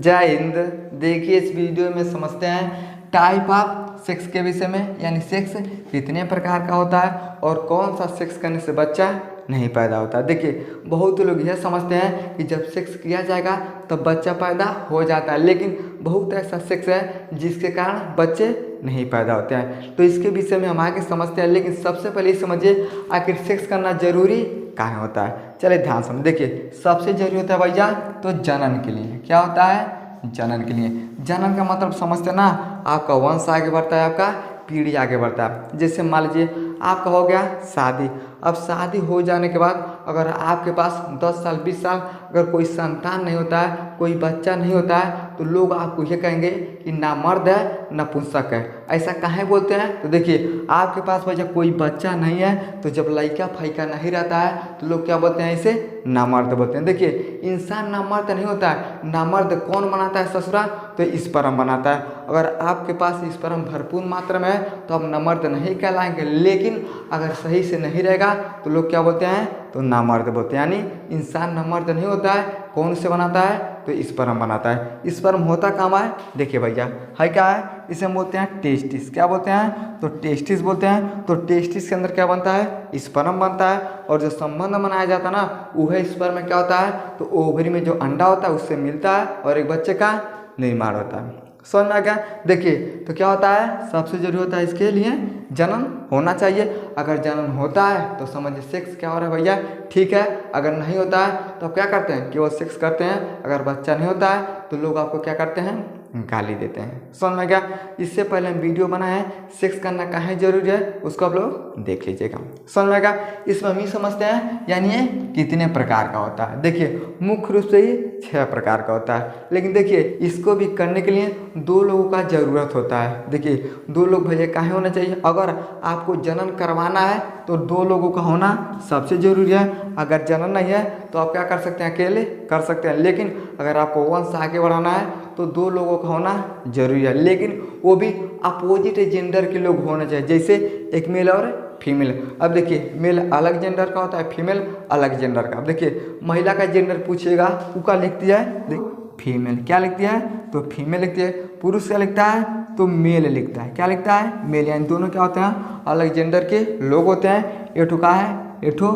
जय हिंद। देखिए इस वीडियो में समझते हैं टाइप ऑफ सेक्स के विषय में, यानी सेक्स कितने प्रकार का होता है और कौन सा सेक्स करने से बच्चा नहीं पैदा होता। देखिए बहुत लोग यह समझते हैं कि जब सेक्स किया जाएगा तब बच्चा पैदा हो जाता है, लेकिन बहुत ऐसा सेक्स है जिसके कारण बच्चे नहीं पैदा होते हैं। तो इसके विषय में हम आगे समझते हैं, लेकिन सबसे पहले समझिए आखिर सेक्स करना जरूरी कहाँ होता है। चलिए ध्यान समझ। देखिए सबसे जरूरी होता है भैया तो जनन के लिए। क्या होता है? जनन के लिए। जनन का मतलब समझते ना, आपका वंश आगे बढ़ता है, आपका पीढ़ी आगे बढ़ता है। जैसे मान लीजिए आपका हो गया शादी। अब शादी हो जाने के बाद अगर आपके पास 10 साल 20 साल अगर कोई संतान नहीं होता है, कोई बच्चा नहीं होता है, तो लोग आपको ये कहेंगे कि ना मर्द है ना पुंसक है। ऐसा काहे बोलते हैं? तो देखिए आपके पास भैया कोई बच्चा नहीं है, तो जब लड़का फैका नहीं रहता है तो लोग क्या बोलते हैं? इसे नामर्द बोलते हैं। देखिए इंसान नामर्द नहीं होता है। नामर्द कौन बनाता है ससुरा? तो स्पर्म बनाता है। अगर आपके पास स्पर्म भरपूर मात्रा में है तो आप नामर्द नहीं कहलाएंगे, लेकिन अगर सही से नहीं रहेगा तो लोग क्या बोलते हैं? तो नामर्द बोलते हैं। यानी इंसान नामर्द नहीं होता है। कौन से बनाता है? तो स्पर्म बनाता है। स्पर्म होता काम है। देखिए भैया है क्या है? इसे हम बोलते हैं टेस्टिस। क्या बोलते हैं? तो टेस्टिस बोलते हैं। तो टेस्टिस के अंदर क्या बनता है? स्पर्म बनता है। और जो संबंध बनाया जाता है ना, वह स्पर्म में क्या होता है? तो ओवरी में जो अंडा होता है उससे मिलता है और एक बच्चे का निर्माण होता है। समझ में आ गया? देखिए तो क्या होता है? सबसे जरूरी होता है इसके लिए जनन होना चाहिए। अगर जनन होता है तो समझिए सेक्स क्या हो रहा है भैया, ठीक है। अगर नहीं होता है तो आप क्या करते हैं? केवल सेक्स करते हैं। अगर बच्चा नहीं होता है तो लोग आपको क्या करते हैं? गाली देते हैं। समझ में गया? इससे पहले हम वीडियो बनाए हैं सेक्स करना काहे जरूरी है, उसको आप लोग देख लीजिएगा। समझ में गया? इसमें हम ही समझते हैं यानी ये कितने प्रकार का होता है। देखिए मुख्य रूप से ये 6 प्रकार का होता है, लेकिन देखिए इसको भी करने के लिए 2 लोगों का जरूरत होता है। देखिए 2 लोग भैया काहे होना चाहिए? अगर आपको जनन करवाना है तो 2 लोगों का होना सबसे जरूरी है। अगर जनन नहीं है तो आप क्या कर सकते हैं? अकेले कर सकते हैं, लेकिन अगर आपको वंश आगे बढ़ाना है तो 2 लोगों का होना जरूरी है, लेकिन वो भी अपोजिट जेंडर के लोग होने चाहिए। जैसे एक मेल और फीमेल। अब देखिए मेल अलग जेंडर का होता है, फीमेल अलग जेंडर का। अब देखिए महिला का जेंडर पूछिएगा वो क्या लिखती है? फीमेल। क्या लिखती है? तो फीमेल लिखती है। पुरुष क्या लिखता है? तो मेल लिखता है। क्या लिखता है? मेल। यानी दोनों क्या होते हैं? अलग जेंडर के लोग होते हैं। ये ठो का है? ये ठो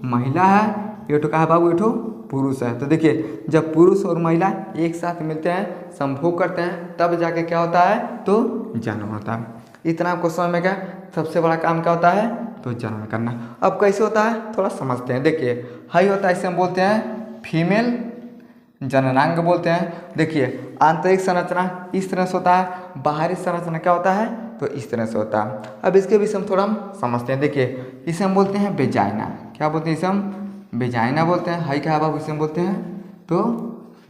महिला है। ये ठो का है बाबू? ये ठो पुरुष है। तो देखिए जब पुरुष और महिला एक साथ मिलते हैं, संभोग करते हैं, तब जाके क्या होता है? तो जन्म होता है। इतना आपको समझ में गया? सबसे बड़ा काम क्या होता है? तो जन्म करना। अब कैसे होता है थोड़ा समझते हैं। देखिए हाई होता है, इसे हम बोलते हैं फीमेल जननांग बोलते हैं। देखिए आंतरिक संरचना इस तरह से होता है, बाहरी संरचना क्या होता है? तो इस तरह से होता है। अब इसके विषय में थोड़ा हम समझते हैं। देखिए इसे हम बोलते हैं वेजाइना। क्या बोलते हैं? इसे हम वेजाइना बोलते हैं। हाई क्या बाबू? इसे हम बोलते हैं तो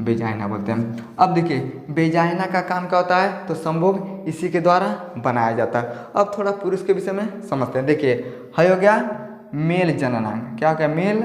वेजाइना बोलते हैं। अब देखिए वेजाइना का काम क्या होता है? तो संभोग इसी के द्वारा बनाया जाता है। अब थोड़ा पुरुष के विषय में समझते हैं। देखिए हाई हो गया मेल जननांग। क्या हो गया? मेल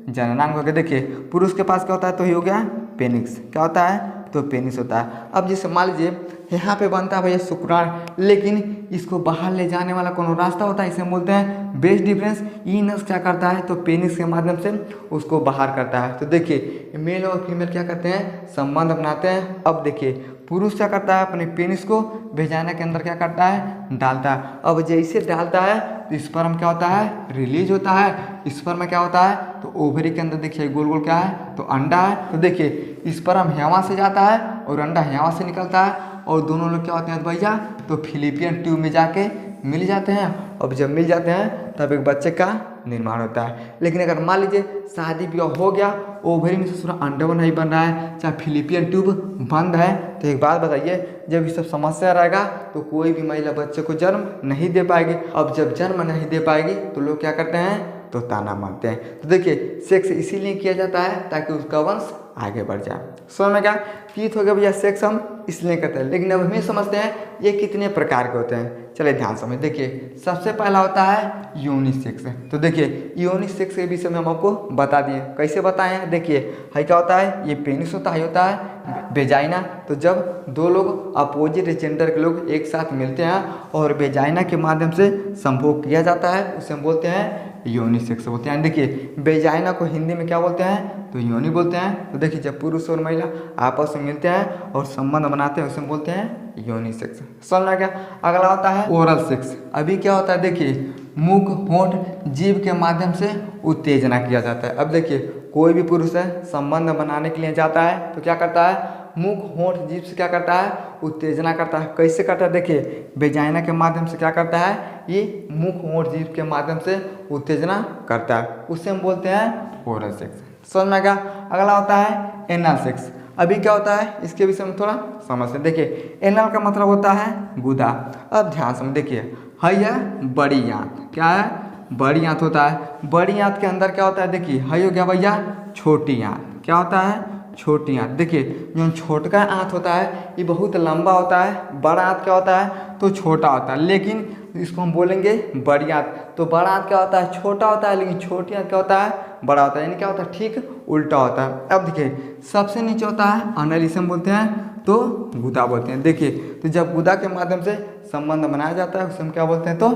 जननांग हो गया। देखिए पुरुष के पास क्या होता है? तो ये हो गया पेनिस। क्या होता है? तो पेनिस होता है। अब जैसे मान लीजिए यहाँ पे बनता है भैया शुक्राणु, लेकिन इसको बाहर ले जाने वाला कौन रास्ता होता है? इसे हम बोलते हैं बेस डिफरेंस। ई नस क्या करता है? तो पेनिस के माध्यम से उसको बाहर करता है। तो देखिए मेल और फीमेल क्या करते हैं? संबंध बनाते हैं। अब देखिए पुरुष क्या करता है? अपने पेनिस को वेजाइना के अंदर क्या करता है? डालता है। अब जैसे डालता है तो स्पर्म क्या होता है? रिलीज होता है। स्पर्म में क्या होता है? तो ओवरी के अंदर देखिए गोल गोल क्या है? तो अंडा है। तो देखिए स्पर्म यहाँ से जाता है और अंडा यहाँ से निकलता है, और दोनों लोग क्या होते हैं भैया? तो फिलिपियन ट्यूब में जाके मिल जाते हैं। अब जब मिल जाते हैं तब एक बच्चे का निर्माण होता है। लेकिन अगर मान लीजिए शादी ब्याह हो गया, ओवरी में से पूरा अंडा नहीं बन रहा है, चाहे फिलिपियन ट्यूब बंद है, तो एक बात बताइए, जब ये सब समस्या रहेगा तो कोई भी महिला बच्चे को जन्म नहीं दे पाएगी। अब जब जन्म नहीं दे पाएगी तो लोग क्या करते हैं? तो ताना मारते हैं। तो देखिए सेक्स इसीलिए किया जाता है ताकि उसका वंश आगे बढ़ जाए। समझ में क्या? तीत हो गया भैया सेक्स हम इसलिए करते हैं, लेकिन अब हमें समझते हैं ये कितने प्रकार के होते हैं। चलिए ध्यान समझ। देखिए सबसे पहला होता है योनि सेक्स। तो देखिए योनि सेक्स के विषय में हम आपको बता दिए। कैसे बताए हैं? देखिए है क्या होता है? ये पेनिस होता है वेजाइना। तो जब 2 लोग अपोजिट जेंडर के लोग एक साथ मिलते हैं और वेजाइना के माध्यम से संभोग किया जाता है, उसे हम बोलते हैं योनि सेक्स बोलते हैं। देखिए वेजाइना को हिंदी में क्या बोलते हैं, तो योनि बोलते हैं। तो देखिए जब पुरुष और महिला आपस में मिलते हैं और संबंध बनाते हैं उसे बोलते हैं योनि सेक्स। समझ में आ गया। अगला होता है ओरल सेक्स। अभी क्या होता है, देखिए मुख, होंठ, जीभ के माध्यम से उत्तेजना किया जाता है। अब देखिए कोई भी पुरुष है संबंध बनाने के लिए जाता है तो क्या करता है, मुख, होंठ, जीभ से क्या करता है, उत्तेजना करता है। कैसे करता है, देखिए वेजाइना के माध्यम से क्या करता है, ये मुख, होंठ, जीभ के माध्यम से उत्तेजना करता है, उसे हम बोलते हैं ओरल सेक्स। समझ में आ गया। अगला होता है एनल सेक्स। अभी क्या होता है इसके विषय में थोड़ा समझते हैं। देखिए एनल का मतलब होता है गुदा। अब ध्यान से देखिए, है बड़ी आंत, क्या है, बड़ी आंत होता है। बड़ी आंत के अंदर क्या होता है, देखिए है हो गया भैया छोटी आंत। क्या होता है, छोटी आंत। देखिए जो छोटका आंत होता है ये बहुत लंबा होता है, बड़ा आंत क्या होता है तो छोटा होता है, लेकिन इसको हम बोलेंगे बड़ी आंत। तो बड़ा आंत क्या होता है, छोटा होता है, लेकिन छोटी आंत क्या होता है, बड़ा होता है। यानी क्या होता है, ठीक उल्टा होता है। अब देखिए सबसे नीचे होता है अनल, इसे हम बोलते हैं तो गुदा बोलते हैं। देखिए तो जब गुदा के माध्यम से संबंध बनाया जाता है उसे हम क्या बोलते हैं, तो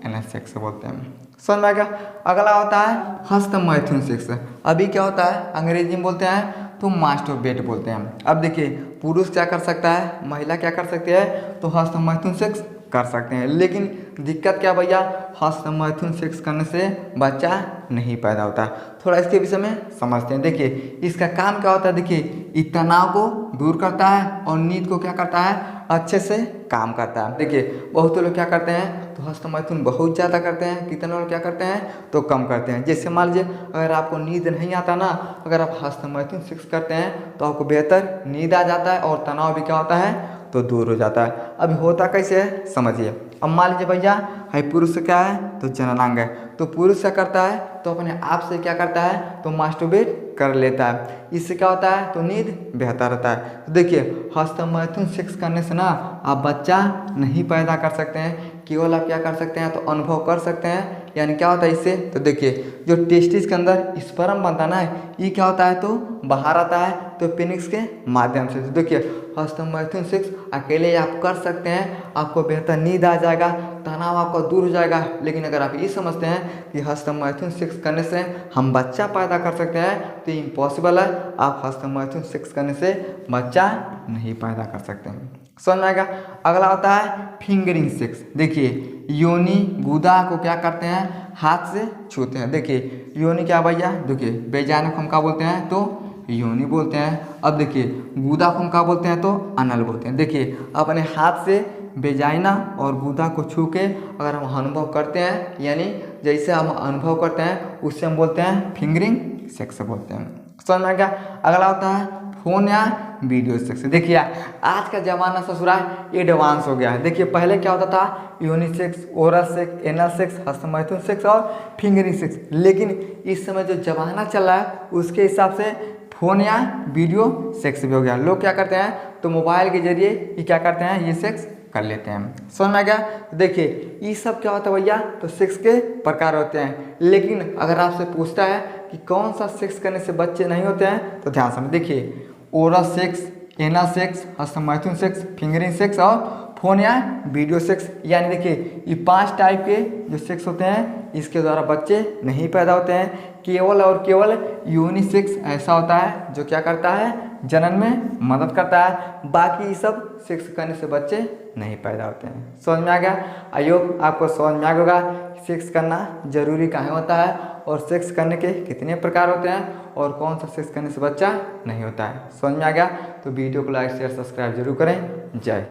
एनल सेक्स बोलते हैं। समझ में आ गया। अगला होता है हस्त मैथुन सेक्स। अभी क्या होता है अंग्रेजी में बोलते हैं तो मास्टरबेट बोलते हैं। अब देखिए पुरुष क्या कर सकता है, महिला क्या कर सकती है, तो हस्त मैथुन सेक्स कर सकते हैं। लेकिन दिक्कत क्या भैया, हस्त मैथुन सेक्स करने से बच्चा नहीं पैदा होता। थोड़ा इसके विषय में समझते हैं। देखिए इसका काम क्या होता है, देखिए ये तनाव को दूर करता है और नींद को क्या करता है, अच्छे से काम करता है। देखिए बहुत लोग क्या करते हैं तो हस्त मैथुन बहुत ज़्यादा करते हैं, कितने लोग क्या करते हैं तो कम करते हैं। जैसे मान लीजिए अगर आपको नींद नहीं आता ना, अगर आप हस्त मैथुन सेक्स करते हैं तो आपको बेहतर नींद आ जाता है और तनाव भी क्या होता है तो दूर हो जाता है। अभी होता कैसे है समझिए। अब मान लीजिए भैया है पुरुष क्या है तो जननांग है, तो पुरुष क्या करता है तो अपने आप से क्या करता है तो मास्टरबेट कर लेता है। इससे क्या होता है तो नींद बेहतर रहता है। तो देखिए हस्त मैथुन सेक्स करने से ना आप बच्चा नहीं पैदा कर सकते हैं, केवल आप क्या कर सकते हैं तो अनुभव कर सकते हैं। यानी क्या होता है इससे, तो देखिए जो टेस्टिस के अंदर स्पर्म बनता है ना, ये क्या होता है तो बाहर आता है तो पेनिस के माध्यम से। तो देखिए हस्त मैथुन सेक्स अकेले आप कर सकते हैं, आपको बेहतर नींद आ जाएगा, तनाव आपका दूर हो जाएगा। लेकिन अगर आप ये समझते हैं कि हस्त मैथुन सेक्स करने से हम बच्चा पैदा कर सकते हैं तो इम्पॉसिबल है, आप हस्त मैथुन सेक्स करने से बच्चा नहीं पैदा कर सकते हैं। समझ में आएगा। अगला होता है फिंगरिंग सेक्स। देखिए योनि गुदा को क्या करते हैं, हाथ से छूते हैं। देखिए योनि क्या भैया, देखिए वेजाइना को हम क्या बोलते हैं तो योनि बोलते हैं। अब देखिए गुदा को हम क्या बोलते हैं तो अनल बोलते हैं। देखिए अपने हाथ से वेजाइना और गुदा को छू के अगर हम अनुभव करते हैं, यानी जैसे हम अनुभव करते हैं उससे हम बोलते हैं फिंगरिंग सेक्स बोलते हैं। समझ में आ गया। अगला होता है फोन या वीडियो सेक्स। देखिए आज का ज़माना ससुराल एडवांस हो गया है। देखिए पहले क्या होता था योनि sex, oral sex, anal sex, हस्त मैथुन सेक्स और फिंगरिंग सेक्स। लेकिन इस समय जो ज़माना चल रहा है उसके हिसाब से फ़ोन या वीडियो सेक्स भी हो गया। लोग क्या करते हैं तो मोबाइल के जरिए ये क्या करते हैं, ये सेक्स कर लेते हैं। समझ में आ गया। देखिए ये सब क्या होता है भैया तो सेक्स के प्रकार होते हैं। लेकिन अगर आपसे पूछता है कि कौन सा सेक्स करने से बच्चे नहीं होते हैं तो ध्यान से देखिए ओरल सेक्स, एनल सेक्स, हस्त मैथुन सेक्स, फिंगरिंग सेक्स और फोन या वीडियो सेक्स। यानी देखिए ये 5 टाइप के जो सेक्स होते हैं इसके द्वारा बच्चे नहीं पैदा होते हैं। केवल और केवल योनि सेक्स ऐसा होता है जो क्या करता है जनन में मदद करता है, बाकी ये सब सेक्स करने से बच्चे नहीं पैदा होते हैं। समझ में आ गया। आई होप आपको समझ में आ गया सेक्स करना जरूरी काहे होता है और सेक्स करने के कितने प्रकार होते हैं और कौन सा सेक्स करने से बच्चा नहीं होता है। समझ में आ गया तो वीडियो को लाइक शेयर सब्सक्राइब जरूर करें। जय